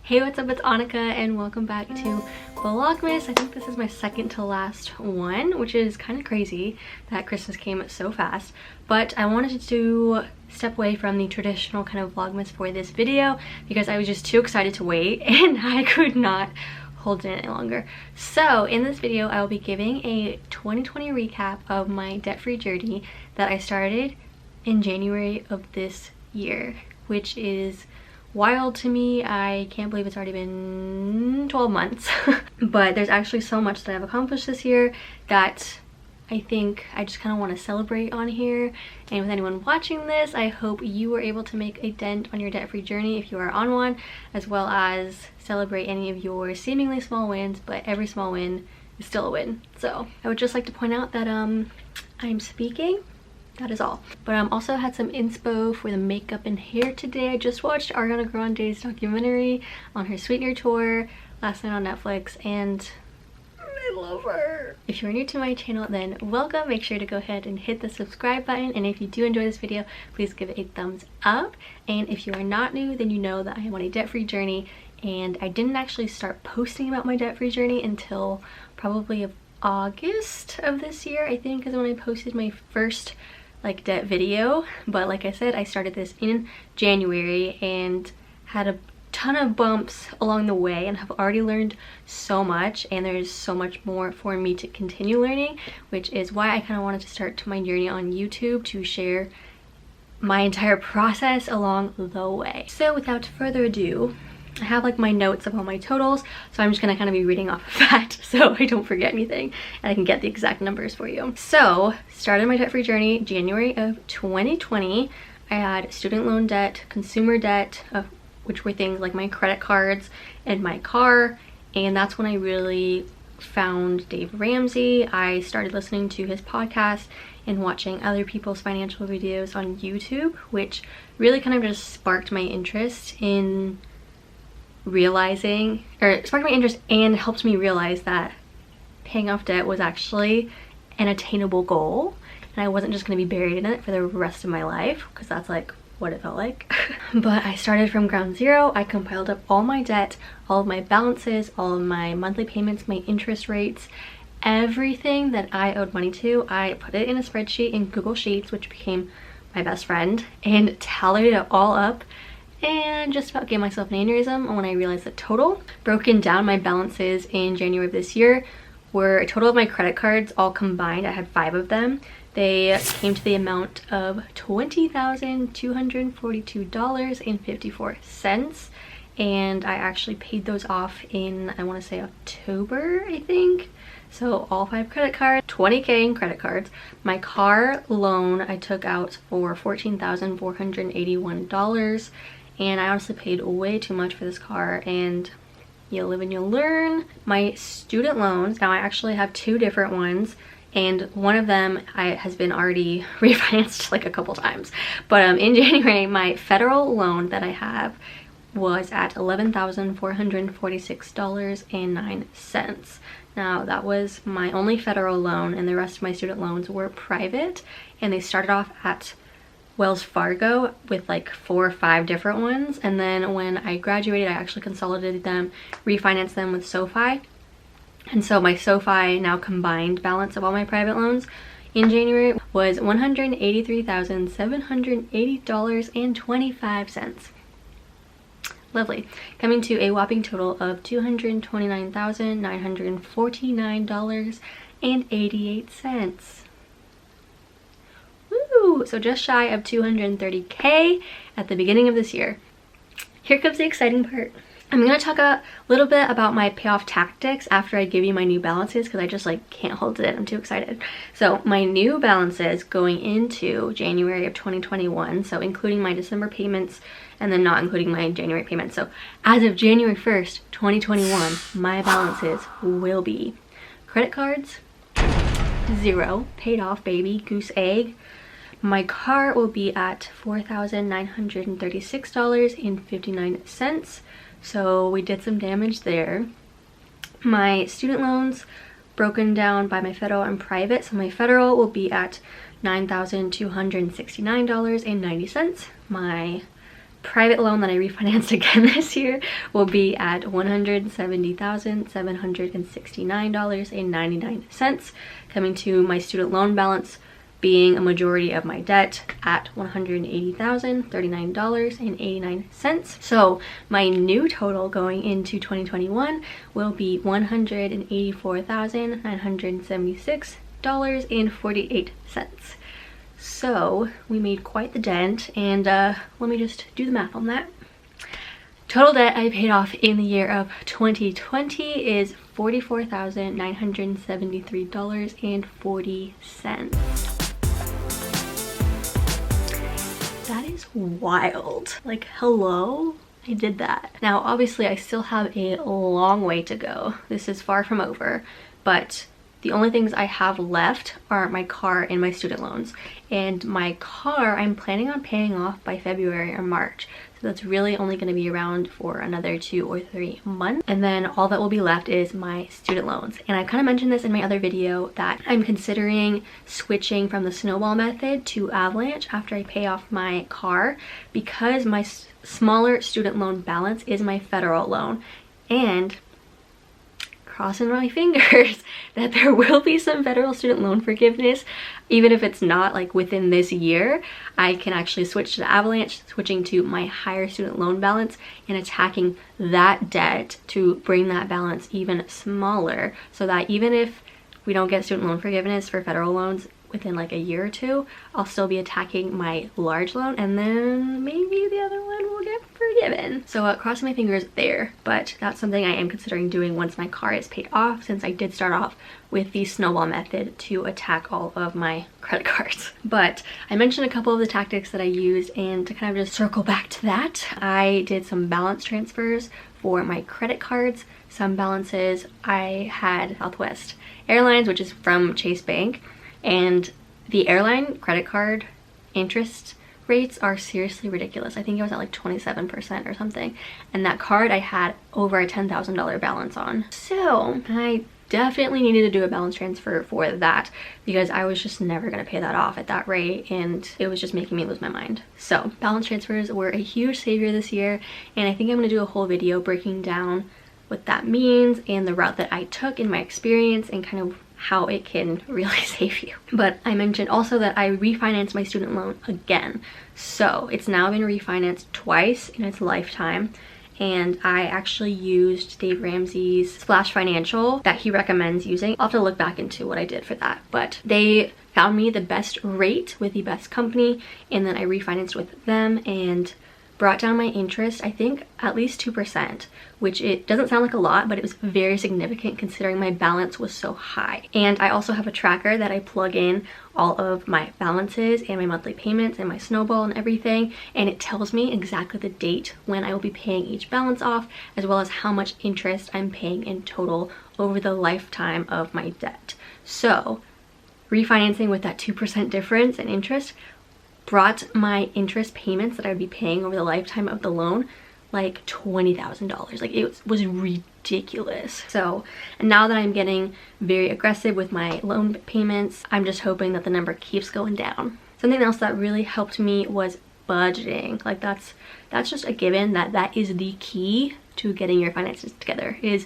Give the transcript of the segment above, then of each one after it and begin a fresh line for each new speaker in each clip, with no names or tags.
Hey, what's up? It's Annika and welcome back to Vlogmas. I think this is my second to last one, which is kind of crazy that Christmas came so fast. But I wanted to step away from the traditional kind of Vlogmas for this video because I was just too excited to wait and I could not hold it any longer. So in this video, I will be giving a 2020 recap of my debt-free journey that I started in January of this year, which is wild to me. I can't believe it's already been 12 months. But there's actually so much that I've accomplished this year that I think I just kind of want to celebrate on here. And with anyone watching this, I hope you were able to make a dent on your debt-free journey if you are on one, as well as celebrate any of your seemingly small wins, but every small win is still a win. So I would just like to point out that I'm speaking. That is all. But also had some inspo for the makeup and hair today. I just watched Ariana Grande's documentary on her Sweetener tour last night on Netflix and I love her. If you're new to my channel, then welcome. Make sure to go ahead and hit the subscribe button, and if you do enjoy this video, please give it a thumbs up. And if you are not new, then you know that I am on a debt-free journey, and I didn't actually start posting about my debt-free journey until probably August of this year, I think, is when I posted my first debt video. But like I said, I started this in January and had a ton of bumps along the way and have already learned so much, and there's so much more for me to continue learning, which is why I kind of wanted to start my journey on YouTube to share my entire process along the way. So without further ado, I have my notes of all my totals, so I'm just gonna kind of be reading off of that so I don't forget anything and I can get the exact numbers for you. So started my debt-free journey January of 2020. I had student loan debt, consumer debt, which were things like my credit cards and my car, and that's when I really found Dave Ramsey. I started listening to his podcast and watching other people's financial videos on YouTube, which really kind of just sparked my interest and helped me realize that paying off debt was actually an attainable goal, and I wasn't just going to be buried in it for the rest of my life, because that's what it felt like. But I started from ground zero. I compiled up all my debt, all of my balances, all of my monthly payments, my interest rates, everything that I owed money to. I put it in a spreadsheet in Google Sheets, which became my best friend, and tallied it all up and just about gave myself an aneurysm when I realized the total. Broken down, my balances in January of this year were a total of my credit cards all combined. I had 5 of them. They came to the amount of $20,242.54, and I actually paid those off in, I want to say, October, I think. So all 5 credit cards, $20K in credit cards. My car loan I took out for $14,481, and I honestly paid way too much for this car, and you live and you learn. My student loans, now I actually have 2 different ones, and one of them has been already refinanced a couple times. But in January, my federal loan that I have was at $11,446.09. Now that was my only federal loan, and the rest of my student loans were private, and they started off at Wells Fargo with 4 or 5 different ones, and then when I graduated, I actually consolidated them, refinanced them with SoFi. And so my SoFi now combined balance of all my private loans in January was $183,780.25. Lovely. Coming to a whopping total of $229,949.88. Woo! So just shy of $230K at the beginning of this year. Here comes the exciting part. I'm going to talk a little bit about my payoff tactics after I give you my new balances, because I just can't hold it. I'm too excited. So my new balances going into January of 2021, so including my December payments and then not including my January payments. So as of January 1st, 2021, my balances will be credit cards, 0, paid off, baby, goose egg. My car will be at $4,936.59. So we did some damage there. My student loans broken down by my federal and private. So my federal will be at $9,269.90. My private loan that I refinanced again this year will be at $170,769.99, coming to my student loan balance being a majority of my debt at $180,039.89. So my new total going into 2021 will be $184,976.48. So we made quite the dent, and let me just do the math on that. Total debt I paid off in the year of 2020 is $44,973.40. That is wild. Like, hello? I did that. Now, obviously, I still have a long way to go. This is far from over, but the only things I have left are my car and my student loans. And my car, I'm planning on paying off by February or March. So that's really only going to be around for another 2 or 3 months. And then all that will be left is my student loans. And I kind of mentioned this in my other video that I'm considering switching from the snowball method to avalanche after I pay off my car, because my smaller student loan balance is my federal loan. And crossing my fingers that there will be some federal student loan forgiveness, even if it's not like within this year. I can actually switch to avalanche, switching to my higher student loan balance and attacking that debt to bring that balance even smaller, so that even if we don't get student loan forgiveness for federal loans within like a year or 2, I'll still be attacking my large loan, and then maybe the other one will get forgiven. So crossing my fingers there, but that's something I am considering doing once my car is paid off, since I did start off with the snowball method to attack all of my credit cards. But I mentioned a couple of the tactics that I used, and to kind of just circle back to that, I did some balance transfers for my credit cards. Some balances I had Southwest Airlines, which is from Chase Bank, and the airline credit card interest rates are seriously ridiculous. I think it was at like 27% or something, and that card I had over a $10,000 balance on. So I definitely needed to do a balance transfer for that, because I was just never going to pay that off at that rate, and it was just making me lose my mind. So balance transfers were a huge savior this year, and I think I'm going to do a whole video breaking down what that means and the route that I took in my experience, and kind of how it can really save you. But I mentioned also that I refinanced my student loan again. So it's now been refinanced twice in its lifetime. And I actually used Dave Ramsey's Splash Financial that he recommends using. I'll have to look back into what I did for that. But they found me the best rate with the best company, and then I refinanced with them and brought down my interest, I think at least 2%, which it doesn't sound like a lot, but it was very significant considering my balance was so high. And I also have a tracker that I plug in all of my balances and my monthly payments and my snowball and everything, and it tells me exactly the date when I will be paying each balance off, as well as how much interest I'm paying in total over the lifetime of my debt. So refinancing with that 2% difference in interest brought my interest payments that I would be paying over the lifetime of the loan like $20,000. Like, it was ridiculous. So, and now that I'm getting very aggressive with my loan payments, I'm just hoping that the number keeps going down. Something else that really helped me was budgeting. Like, that's just a given, that is the key to getting your finances together, is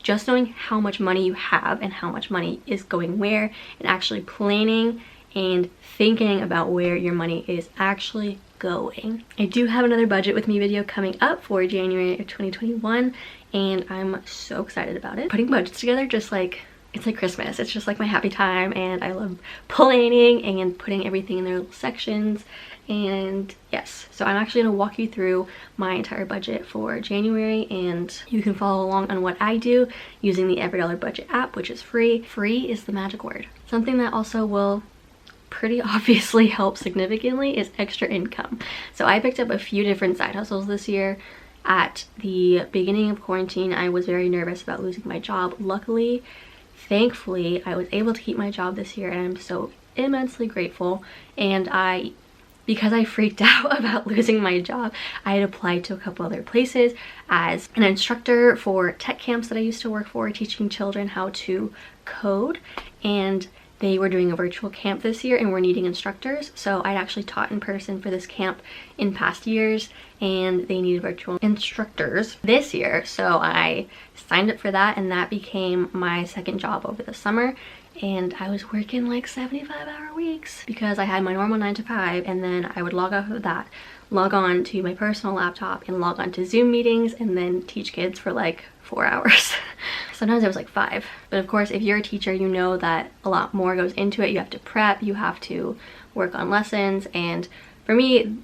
just knowing how much money you have and how much money is going where, and actually planning and thinking about where your money is actually going. I do have another budget with me video coming up for January of 2021, and I'm so excited about it. Putting budgets together, just like, it's like Christmas. It's just like my happy time, and I love planning and putting everything in their little sections. And yes, so I'm actually going to walk you through my entire budget for January, and you can follow along on what I do using the EveryDollar Budget app, which is free. Free is the magic word. Something that also will pretty obviously help significantly is extra income. So I picked up a few different side hustles this year. At the beginning of quarantine, I was very nervous about losing my job. Luckily, thankfully, I was able to keep my job this year, and I'm so immensely grateful. And because I freaked out about losing my job, I had applied to a couple other places as an instructor for tech camps that I used to work for, teaching children how to code. And they were doing a virtual camp this year and were needing instructors. So I'd actually taught in person for this camp in past years and they needed virtual instructors this year. So I signed up for that and that became my second job over the summer. And I was working like 75-hour weeks because I had my normal 9 to 5 and then I would log off of that, log on to my personal laptop and log on to Zoom meetings and then teach kids for like 4 hours. Sometimes it was like 5. But of course, if you're a teacher, you know that a lot more goes into it. You have to prep, you have to work on lessons. And for me,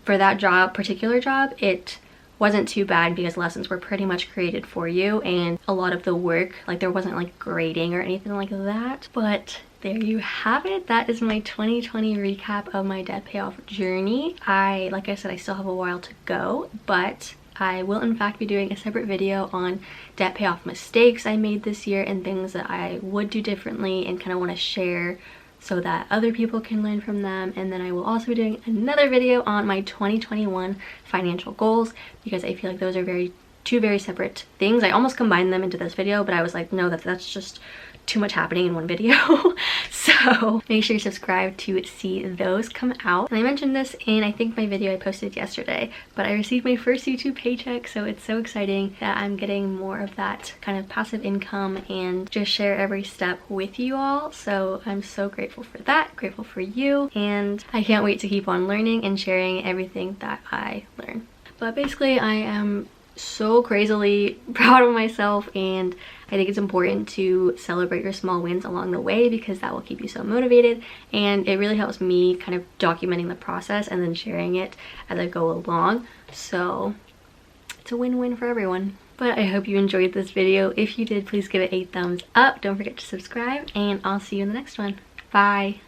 for that job, particular job, it wasn't too bad because lessons were pretty much created for you and a lot of the work, like there wasn't like grading or anything like that. But there you have it. That is my 2020 recap of my debt payoff journey. Like I said, I still have a while to go, but I will in fact be doing a separate video on debt payoff mistakes I made this year and things that I would do differently and kind of want to share so that other people can learn from them. And then I will also be doing another video on my 2021 financial goals because I feel like those are two very separate things. I almost combined them into this video, but I was like, no, that's just too much happening in one video. So make sure you subscribe to see those come out. And I mentioned this in I think my video I posted yesterday, but I received my first YouTube paycheck, so it's so exciting that I'm getting more of that kind of passive income and just share every step with you all. So I'm so grateful for that, grateful for you, and I can't wait to keep on learning and sharing everything that I learn. But basically I am so crazily proud of myself, and I think it's important to celebrate your small wins along the way because that will keep you so motivated, and it really helps me kind of documenting the process and then sharing it as I go along. So it's a win-win for everyone. But I hope you enjoyed this video. If you did, please give it a thumbs up. Don't forget to subscribe, and I'll see you in the next one. Bye.